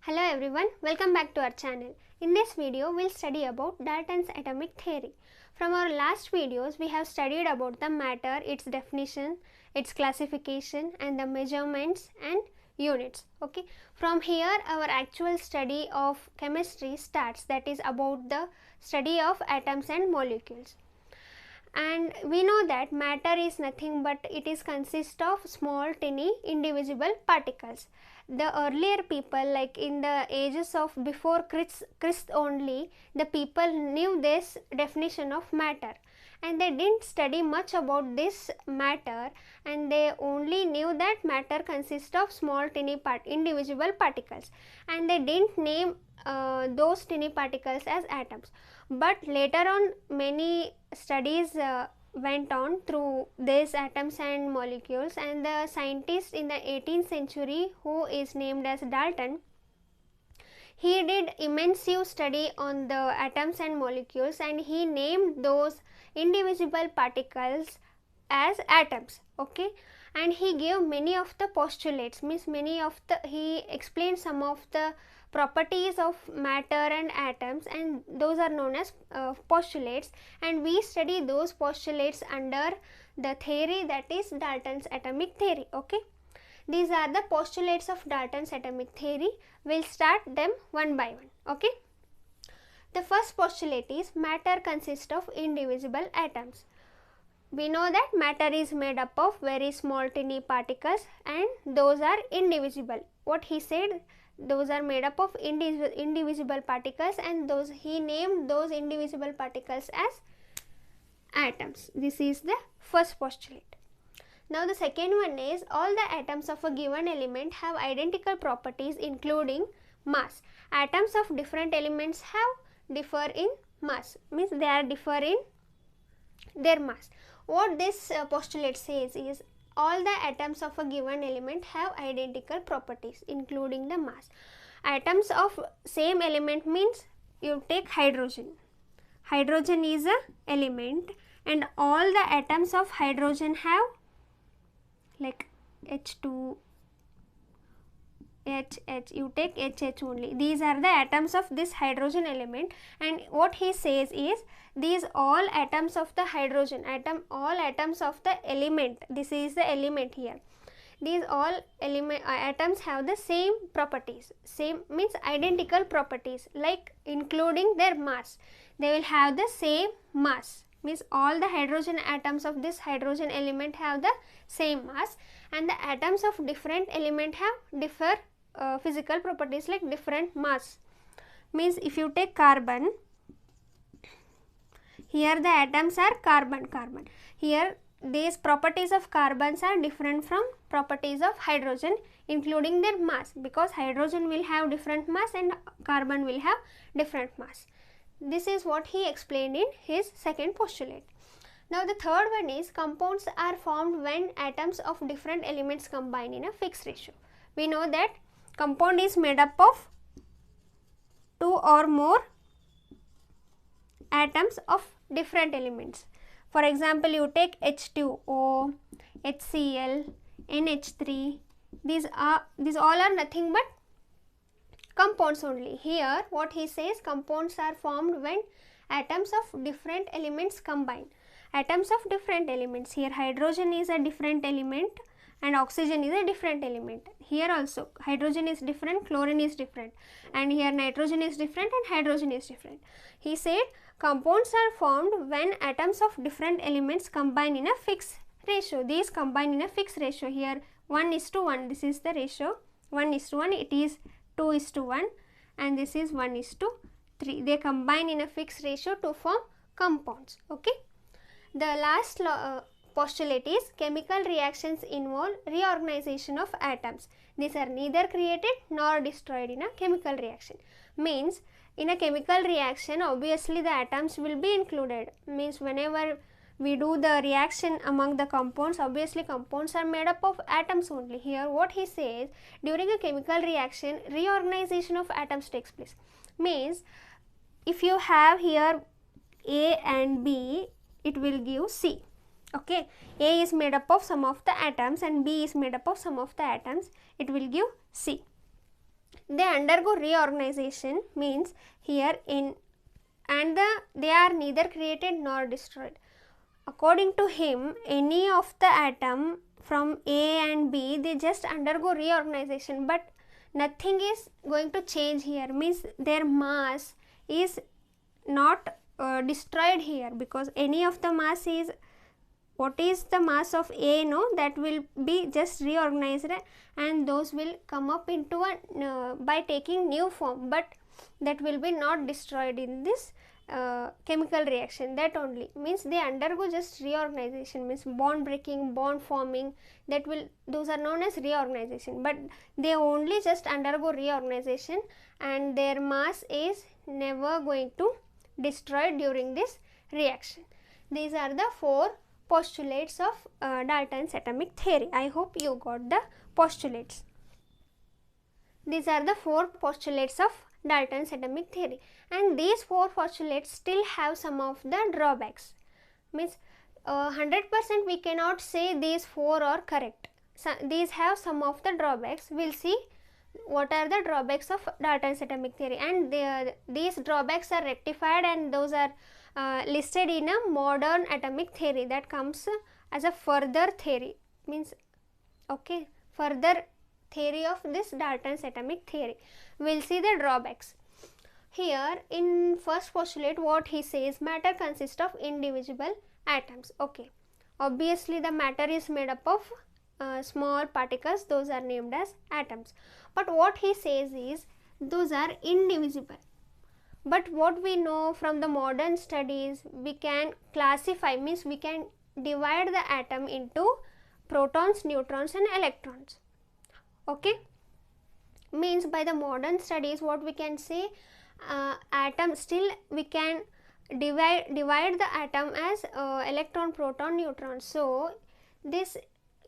Hello everyone, welcome back to our channel. In this video, we'll study about Dalton's atomic theory. From our last videos, we have studied about the matter, its definition, its classification and the measurements and units. Okay, from here our actual study of chemistry starts, that is about the study of atoms and molecules. And we know that matter is nothing but it is consist of small tiny indivisible particles. The earlier people, like in the ages of before Christ only, the people knew this definition of matter and they didn't study much about this matter, and they only knew that matter consists of small tiny indivisible particles, and they didn't name those tiny particles as atoms. But later on many studies went on through these atoms and molecules, and the scientist in the 18th century who is named as Dalton, he did immense study on the atoms and molecules and he named those indivisible particles as atoms. Okay, and he gave many of the postulates, means he explained some of the properties of matter and atoms, and those are known as postulates, and we study those postulates under the theory, that is Dalton's atomic theory. Okay, these are the postulates of Dalton's atomic theory. We'll start them one by one. Okay, the first postulate is matter consists of indivisible atoms. We know that matter is made up of very small tiny particles and those are indivisible. What he said, those are made up of indivisible particles, and he named those indivisible particles as atoms. This is the first postulate. Now the second one is all the atoms of a given element have identical properties including mass. Atoms of different elements differ in mass, means they are differ in their mass. What this postulate says is all the atoms of a given element have identical properties including the mass. Atoms of same element means you take hydrogen. Hydrogen is a element and all the atoms of hydrogen have like H2, HH, you take HH only. These are the atoms of this hydrogen element, and what he says is these all atoms of the hydrogen all atoms of the element, this is the element here, these all atoms have the same properties, same means identical properties, like including their mass, they will have the same mass, means all the hydrogen atoms of this hydrogen element have the same mass, and the atoms of different element have differ physical properties like different mass. Means if you take carbon, here the atoms are carbon. Here these properties of carbons are different from properties of hydrogen including their mass, because hydrogen will have different mass and carbon will have different mass. This is what he explained in his second postulate. Now the third one is compounds are formed when atoms of different elements combine in a fixed ratio. We know that compound is made up of two or more atoms of different elements. For example, you take H2O, HCl, NH3, these all are nothing but compounds only. Here what he says, compounds are formed when atoms of different elements combine. Atoms of different elements, here hydrogen is a different element and oxygen is a different element. Here also hydrogen is different, chlorine is different, and here nitrogen is different and hydrogen is different. He said compounds are formed when atoms of different elements combine in a fixed ratio. These combine in a fixed ratio. Here 1:1, this is the ratio, 1:1, it is 2:1, and this is 1:3. They combine in a fixed ratio to form compounds. Okay, the last postulate is chemical reactions involve reorganization of atoms. These are neither created nor destroyed in a chemical reaction. Means in a chemical reaction obviously the atoms will be included, means whenever we do the reaction among the compounds, obviously compounds are made up of atoms only. Here what he says, during a chemical reaction reorganization of atoms takes place. Means if you have here A and B, it will give C. Okay, A is made up of some of the atoms and B is made up of some of the atoms, it will give C. they undergo reorganization, means here in and they are neither created nor destroyed. According to him, any of the atom from A and B, they just undergo reorganization, but nothing is going to change here, means their mass is not destroyed here, because any of the mass is, what is the mass of A, no, that will be just reorganized and those will come up into a by taking new form, but that will be not destroyed in this chemical reaction. That only means they undergo just reorganization, means bond breaking, bond forming, that will, those are known as reorganization, but they only just undergo reorganization and their mass is never going to destroyed during this reaction. These are the 4 postulates of Dalton's atomic theory. I hope you got the postulates. These are the 4 postulates of Dalton's atomic theory, and these 4 postulates still have some of the drawbacks, means 100% we cannot say these 4 are correct. So these have some of the drawbacks. We will see what are the drawbacks of Dalton's atomic theory, and these drawbacks are rectified and those are listed in a modern atomic theory that comes as a further theory, means okay, further theory of this Dalton's atomic theory. We will see the drawbacks. Here in first postulate, what he says, matter consists of indivisible atoms. Okay, obviously the matter is made up of small particles, those are named as atoms, but what he says is those are indivisible. But what we know from the modern studies, we can classify, means we can divide the atom into protons, neutrons and electrons. Okay, means by the modern studies what we can say, atom, still we can divide the atom as electron, proton, neutron. So this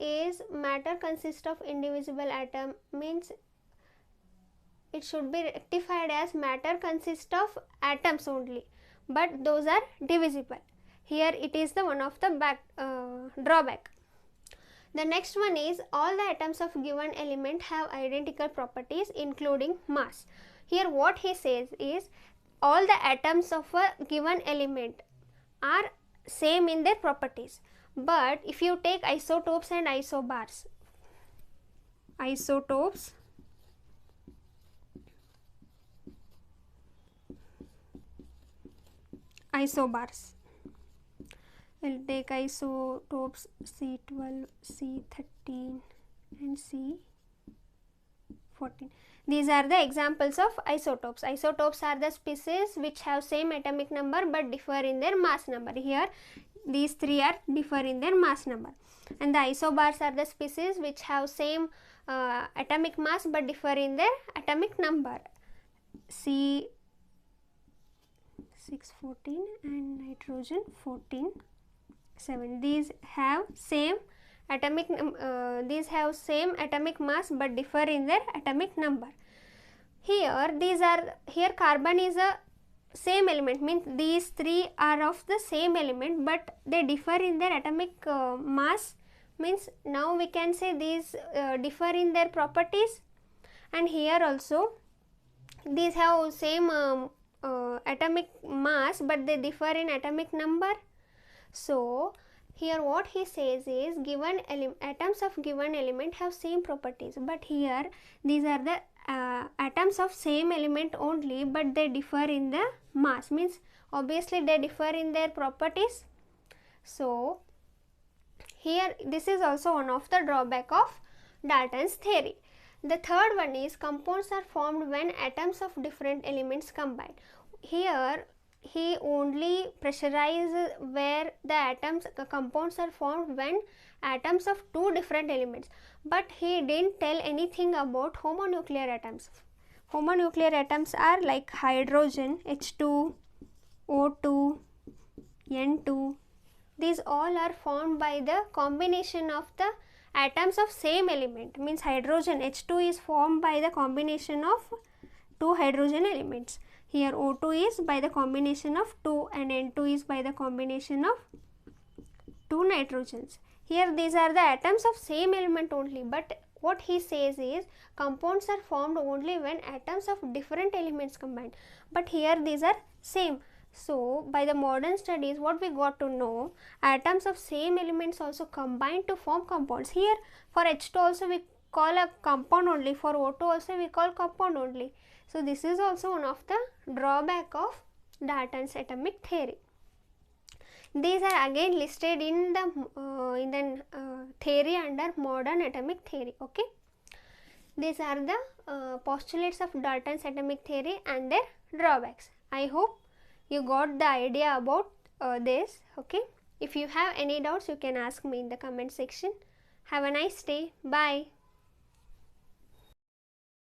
is matter consists of indivisible atom, means it should be rectified as matter consists of atoms only, but those are divisible. Here it is the one of the drawback. The next one is all the atoms of given element have identical properties including mass. Here what he says is all the atoms of a given element are same in their properties, but if you take isotopes and isobars, we'll take isotopes C12, C13 and C14. These are the examples of isotopes. Isotopes are the species which have same atomic number but differ in their mass number. Here these 3 are differ in their mass number. And the isobars are the species which have same atomic mass but differ in their atomic number. C614 and nitrogen 14, 7. These have same atomic mass but differ in their atomic number. Here carbon is a same element, means these 3 are of the same element but they differ in their atomic mass, means now we can say these differ in their properties. And here also these have same atomic mass but they differ in atomic number. So here what he says is given atoms of given element have same properties, but here these are the atoms of same element only but they differ in the mass, means obviously they differ in their properties. So here this is also one of the drawback of Dalton's theory. The third one is compounds are formed when atoms of different elements combine. Here he only pressurizes where the compounds are formed when atoms of 2 different elements, but he didn't tell anything about homonuclear atoms. Homonuclear atoms are like hydrogen, H2, O2, N2. These all are formed by the combination of the atoms of same element, means hydrogen H2 is formed by the combination of 2 hydrogen elements. Here O2 is by the combination of 2 and N2 is by the combination of 2 nitrogens. Here these are the atoms of same element only, but What he says is compounds are formed only when atoms of different elements combine, but here these are same. So by the modern studies, what we got to know, atoms of same elements also combine to form compounds. Here for H2 also we call a compound only, for O2 also we call compound only. So this is also one of the drawback of Dalton's atomic theory. These are again listed in the theory under modern atomic theory. Okay, these are the postulates of Dalton's atomic theory and their drawbacks. I hope you got the idea about this. Okay, if you have any doubts, you can ask me in the comment section. Have a nice day. Bye.